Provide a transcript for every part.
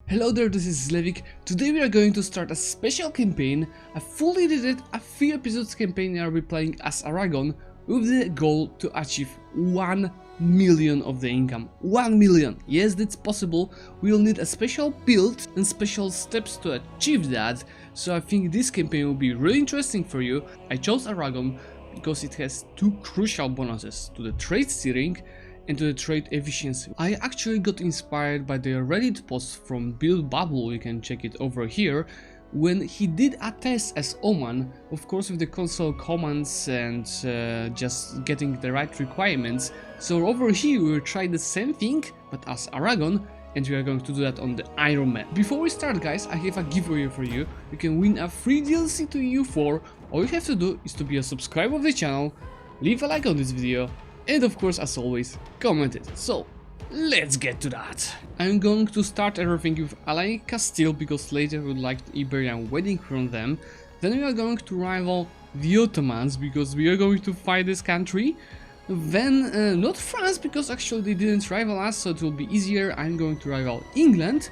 Hello there, this is Zlewikk. Today we are going to start a special campaign. I fully did it, a few episodes campaign. I'll be playing as Aragon with the goal to achieve 1 million of the income. 1 million! Yes, that's possible. We'll need a special build and special steps to achieve that. So I think this campaign will be really interesting for you. I chose Aragon because it has two crucial bonuses to the trade steering and to the trade efficiency. I actually got inspired by the Reddit post from Build Bubble, you can check it over here, when he did a test as Oman, of course with the console commands and just getting the right requirements. So over here we will try the same thing, but as Aragon, and we are going to do that on the Iron Man. Before we start, guys, I have a giveaway for you. You can win a free DLC to EU4. All you have to do is to be a subscriber of the channel, leave a like on this video, and of course, as always, comment it. So, let's get to that. I'm going to start everything with Alain Castile because later we would like the Iberian wedding from them. Then we are going to rival the Ottomans because we are going to fight this country. Then not France because actually they didn't rival us, so it will be easier. I'm going to rival England.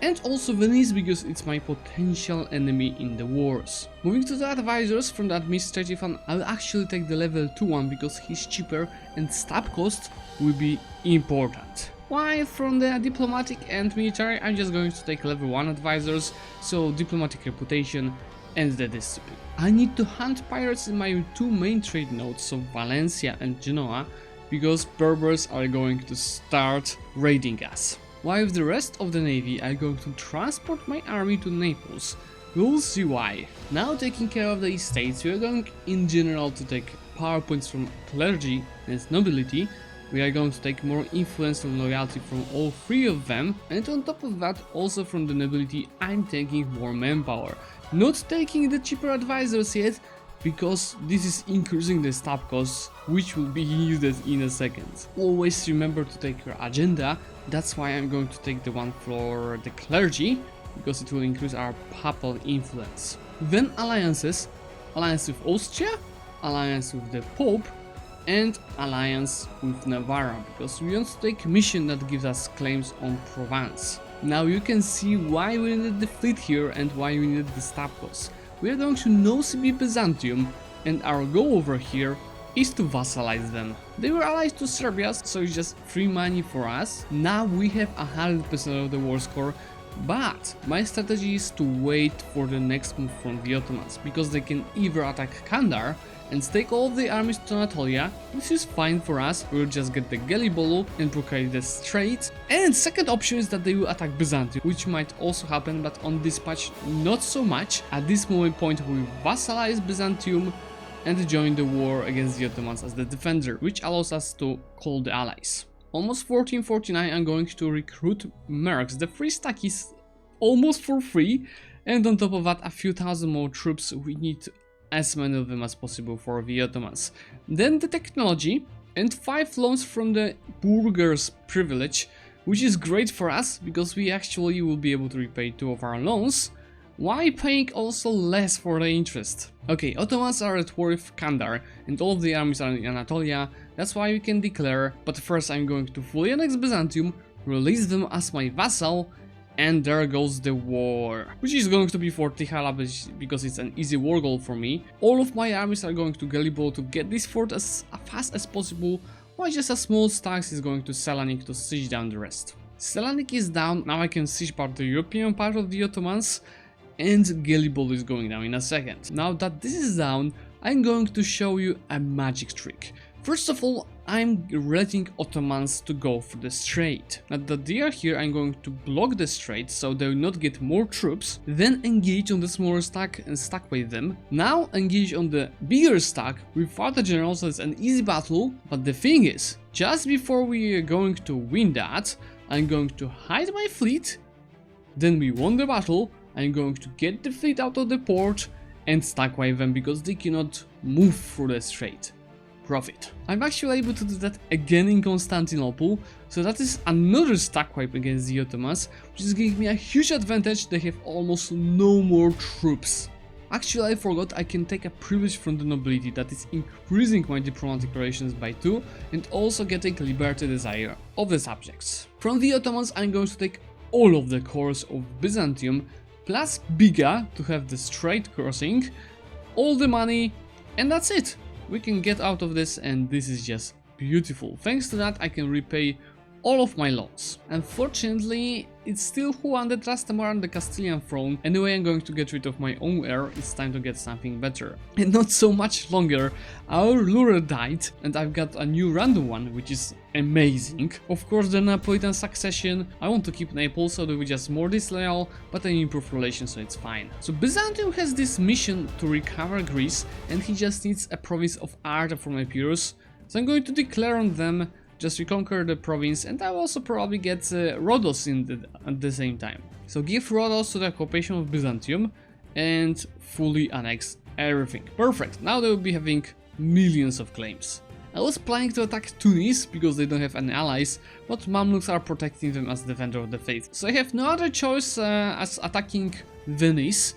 And also Venice because it's my potential enemy in the wars. Moving to the advisors from the administrative one, I'll actually take the level 2 one because he's cheaper and stab cost will be important. While from the diplomatic and military, I'm just going to take level 1 advisors, so diplomatic reputation and the discipline. I need to hunt pirates in my two main trade nodes, so Valencia and Genoa, because Berbers are going to start raiding us. While with the rest of the navy, I'm going to transport my army to Naples. We'll see why. Now taking care of the estates, we are going in general to take power points from clergy and nobility. We are going to take more influence and loyalty from all three of them, and on top of that, also from the nobility, I'm taking more manpower. Not taking the cheaper advisors yet, because this is increasing the staff costs, which will be needed in a second. Always remember to take your agenda, that's why I'm going to take the one for the clergy, because it will increase our papal influence. Then alliances, alliance with Austria, alliance with the Pope, and alliance with Navarra, because we want to take a mission that gives us claims on Provence. Now you can see why we needed the fleet here and why we needed the staff costs. We are going to Nosybie Byzantium, and our goal over here is to vassalize them. They were allied to Serbia, so it's just free money for us. Now we have 100% of the war score, but my strategy is to wait for the next move from the Ottomans, because they can either attack Kandar and take all of the armies to Anatolia, which is fine for us, we'll just get the Gelibolu and blockade the strait. And second option is that they will attack Byzantium, which might also happen, but on this patch not so much. At this moment point we vassalize Byzantium and join the war against the Ottomans as the defender, which allows us to call the allies. Almost 1449, I'm going to recruit mercs. The free stack is almost for free, and on top of that a few thousand more troops. We need as many of them as possible for the Ottomans. Then the technology and 5 loans from the Burgers privilege, which is great for us because we actually will be able to repay 2 of our loans, while paying also less for the interest. Okay, Ottomans are at war with Kandar and all of the armies are in Anatolia, that's why we can declare, but first I'm going to fully annex Byzantium, release them as my vassal, and there goes the war, which is going to be for Tikhala because it's an easy war goal for me. All of my armies are going to Gelibolu to get this fort as fast as possible, while just a small stack is going to Selanik to siege down the rest. Selanik is down, now I can siege part the European part of the Ottomans, and Gelibolu is going down in a second. Now that this is down, I'm going to show you a magic trick. First of all, I'm letting Ottomans to go for the strait. Now that they are here, I'm going to block the strait so they will not get more troops, then engage on the smaller stack and stack with them. Now engage on the bigger stack without the general, so it's an easy battle, but the thing is, just before we are going to win that, I'm going to hide my fleet, then we won the battle, I'm going to get the fleet out of the port and stack with them because they cannot move through the strait. Profit. I'm actually able to do that again in Constantinople, so that is another stack wipe against the Ottomans, which is giving me a huge advantage. They have almost no more troops. Actually, I forgot I can take a privilege from the nobility that is increasing my diplomatic relations by 2 and also getting liberty desire of the subjects. From the Ottomans, I'm going to take all of the cores of Byzantium, plus Biga to have the straight crossing, all the money, and that's it. We can get out of this, and this is just beautiful. Thanks to that, I can repay all of my loans. Unfortunately, it's still Juan de Trastamara on the Castilian throne. Anyway, I'm going to get rid of my own heir. It's time to get something better. And not so much longer, our Lure died, and I've got a new random one, which is amazing. Of course, the Neapolitan succession. I want to keep Naples, so we're just more disloyal, but I improve relations, so it's fine. So Byzantium has this mission to recover Greece, and he just needs a province of Arta from Epirus. So I'm going to declare on them, just reconquer the province, and I'll also probably get Rhodos at the same time. So give Rhodos to the occupation of Byzantium and fully annex everything. Perfect, now they will be having millions of claims. I was planning to attack Tunis because they don't have any allies, but Mamluks are protecting them as defender of the faith. So I have no other choice as attacking Venice.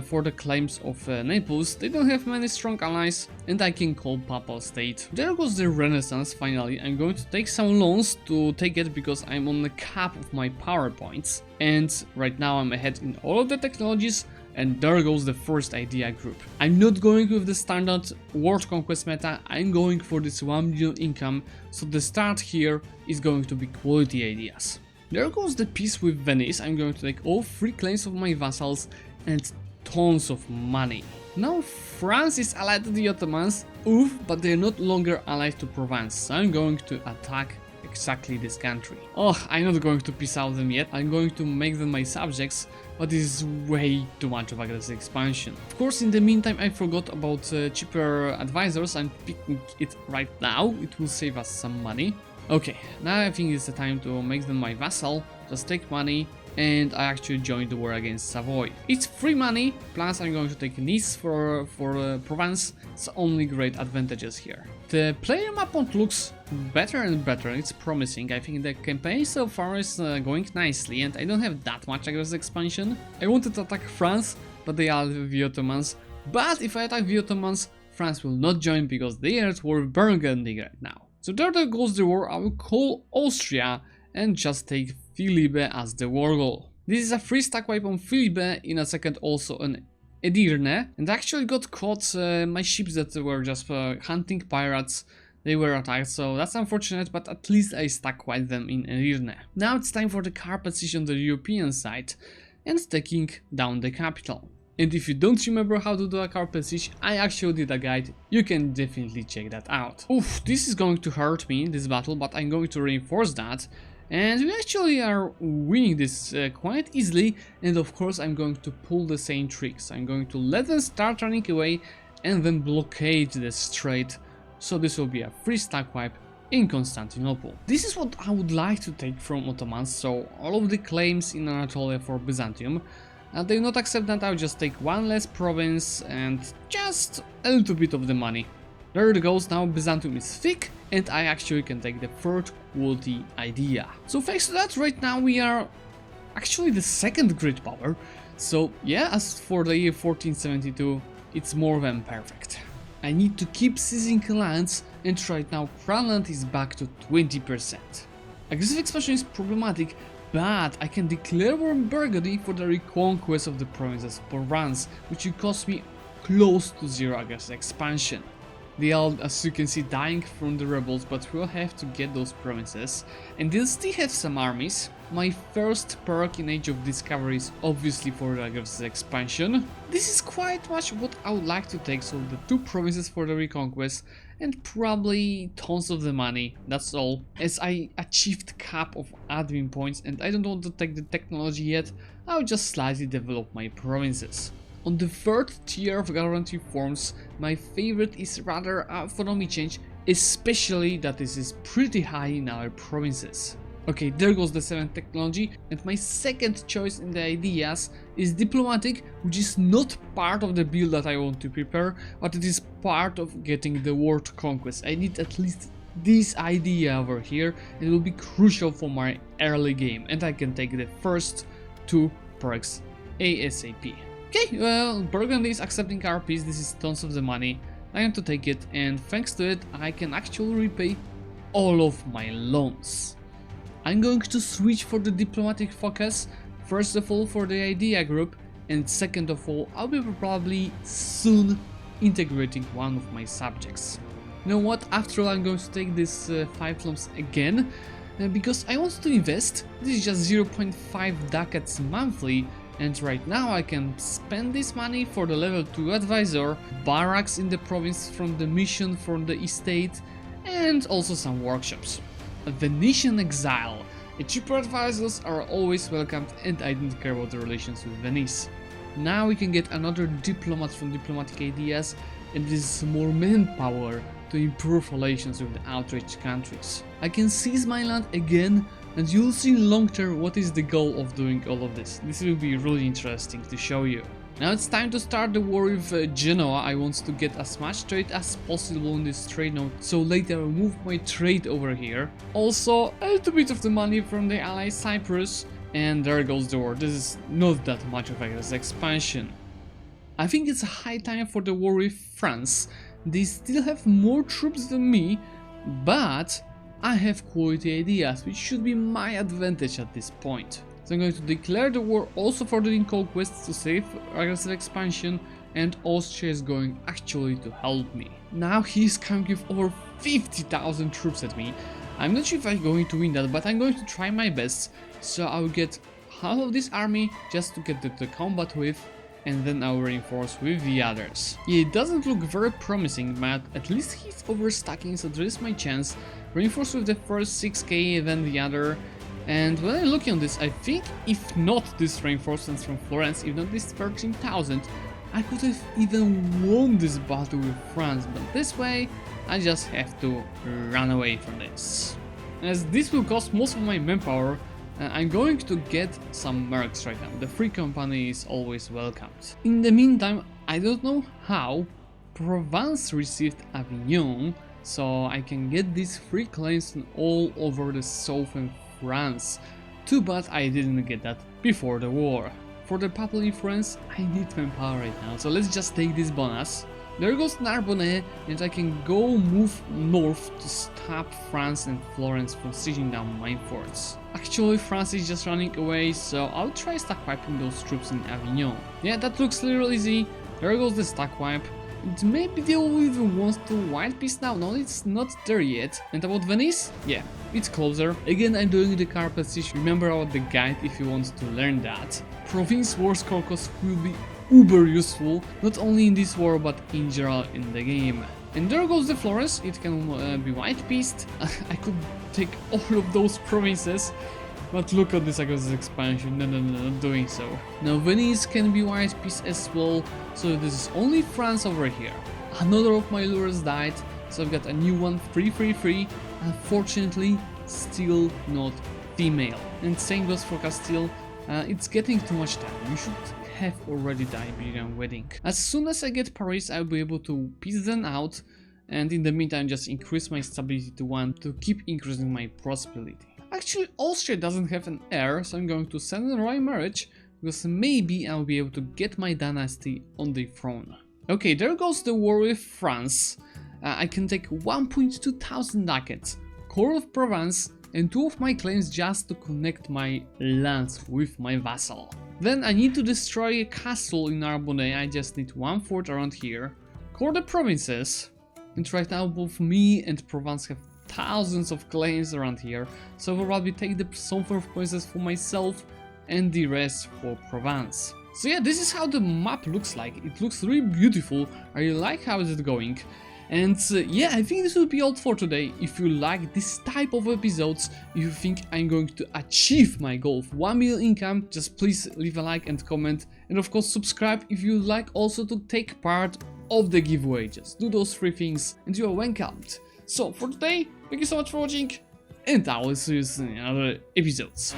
For the claims of Naples. They don't have many strong allies, and I can call Papal State. There goes the Renaissance finally. I'm going to take some loans to take it because I'm on the cap of my power points, and right now I'm ahead in all of the technologies, and there goes the first idea group. I'm not going with the standard world conquest meta, I'm going for this 1 million income, so the start here is going to be quality ideas. There goes the peace with Venice. I'm going to take all 3 claims of my vassals and tons of money. Now France is allied to the Ottomans, oof, but they're not longer allied to Provence, so I'm going to attack exactly this country. Oh, I'm not going to peace out them yet, I'm going to make them my subjects, but this is way too much of aggressive expansion. Of course, in the meantime, I forgot about cheaper advisors. I'm picking it right now, it will save us some money. Okay, now I think it's the time to make them my vassal, just take money, and I actually joined the war against Savoy. It's free money, plus I'm going to take Nice for Provence, so only great advantages here. The player map looks better and better, it's promising. I think the campaign so far is going nicely, and I don't have that much aggressive expansion. I wanted to attack France, but they are the Ottomans. But if I attack the Ottomans, France will not join because they are at war with Burgundy right now. So there goes the war. I will call Austria and just take Philippe as the war goal. This is a free stack wipe on Philippe, in a second also an Edirne, and I actually got caught my ships that were just hunting pirates. They were attacked, so that's unfortunate, but at least I stack wiped them in Edirne. Now it's time for the carpet siege on the European side and taking down the capital. And if you don't remember how to do a carpet siege, I actually did a guide, you can definitely check that out. Oof, this is going to hurt me, this battle, but I'm going to reinforce that. And we actually are winning this quite easily, and of course I'm going to pull the same tricks. I'm going to let them start running away and then blockade the strait, so this will be a free stack wipe in Constantinople. This is what I would like to take from Ottomans, so all of the claims in Anatolia for Byzantium. They will not accept that. I'll just take one less province and just a little bit of the money. There it goes, now Byzantium is thick, and I actually can take the third quality idea. So thanks to that, right now we are actually the second grid power. So yeah, as for the year 1472, it's more than perfect. I need to keep seizing lands, and right now Crown land is back to 20%. Aggressive expansion is problematic, but I can declare war on Burgundy for the reconquest of the provinces of Provence, which will cost me close to zero aggressive expansion. They are, as you can see, dying from the rebels, but we'll have to get those provinces, and they'll still have some armies. My first perk in Age of Discovery is obviously for the aggressive expansion. This is quite much what I would like to take, so the 2 provinces for the reconquest, and probably tons of the money, that's all, as I achieved cap of admin points and I don't want to take the technology yet. I'll just slightly develop my provinces. On the 3rd tier of guarantee forms, my favorite is rather autonomy change, especially that this is pretty high in our provinces. Okay, there goes the 7th technology, and my second choice in the ideas is diplomatic, which is not part of the build that I want to prepare, but it is part of getting the world conquest. I need at least this idea over here, it will be crucial for my early game, and I can take the first 2 perks ASAP. Okay, well, Burgundy is accepting our peace, this is tons of the money, I am to take it, and thanks to it I can actually repay all of my loans. I'm going to switch for the diplomatic focus, first of all for the idea group, and second of all I'll be probably soon integrating one of my subjects. You know what, after all I'm going to take this 5 lumps again, because I want to invest. This is just 0.5 ducats monthly, and right now I can spend this money for the level 2 advisor, barracks in the province from the mission from the estate, and also some workshops. A Venetian exile. Cheaper advisors are always welcomed, and I don't care about the relations with Venice. Now we can get another diplomat from diplomatic ideas, and this is more manpower to improve relations with the outraged countries. I can seize my land again, and you'll see long term what is the goal of doing all of this. This will be really interesting to show you. Now it's time to start the war with Genoa. I want to get as much trade as possible on this trade node, so later I'll move my trade over here. Also a little bit of the money from the ally Cyprus, and there goes the war. This is not that much of a expansion. I think it's a high time for the war with France. They still have more troops than me, but I have quality ideas, which should be my advantage at this point. So I'm going to declare the war also for the conquests to save aggressive expansion, and Austria is going actually to help me. Now he's coming with over 50,000 troops at me. I'm not sure if I'm going to win that, but I'm going to try my best. So I'll get half of this army just to get the combat with, and then I'll reinforce with the others. Yeah, it doesn't look very promising, but at least he's overstacking, so there is my chance. Reinforce with the first 6k, then the other. And when I'm looking on this, I think if not this reinforcements from Florence, if not this 13,000, I could have even won this battle with France, but this way I just have to run away from this. As this will cost most of my manpower, I'm going to get some mercs right now. The free company is always welcomed. In the meantime, I don't know how, Provence received Avignon, so I can get these free claims all over the southern France. Too bad I didn't get that before the war. For the papal influence, I need manpower right now, so let's just take this bonus. There goes Narbonne, and I can go move north to stop France and Florence from sieging down my forts. Actually, France is just running away, so I'll try stack wiping those troops in Avignon. Yeah, that looks a little easy. There goes the stack wipe. And maybe they will even want to white peace now. No, it's not there yet. And about Venice? Yeah, it's closer. Again, I'm doing the carpet siege. Remember about the guide if you want to learn that. Province Wars Caucus will be uber useful, not only in this war but in general in the game. And there goes the Florence. It can be white pieced. I could take all of those provinces, but look at this aggressive expansion. No, not doing so. Now Venice can be white pieced as well, so this is only France over here. Another of my lures died, so I've got a new one, free. Unfortunately, still not female. And same goes for Castile. It's getting too much time. You should have already the Iberian wedding. As soon as I get Paris, I'll be able to piece them out, and in the meantime just increase my stability to 1 to keep increasing my prosperity. Actually, Austria doesn't have an heir, so I'm going to send a royal marriage, because maybe I'll be able to get my dynasty on the throne. Okay, there goes the war with France. I can take 1.2 thousand ducats, core of Provence, and 2 of my claims just to connect my lands with my vassal. Then I need to destroy a castle in Narbonne. I just need 1 fort around here, core the provinces, and right now both me and Provence have thousands of claims around here, so I'll probably take the southern provinces for myself and the rest for Provence. So yeah, this is how the map looks like. It looks really beautiful. I really like how is it going. And yeah, I think this will be all for today. If you like this type of episodes, if you think I'm going to achieve my goal of 1 million income, just please leave a like and comment, and of course subscribe if you like also to take part of the giveaway. Just do those 3 things and you are welcomed. So for today, thank you so much for watching, and I will see you soon in other episodes.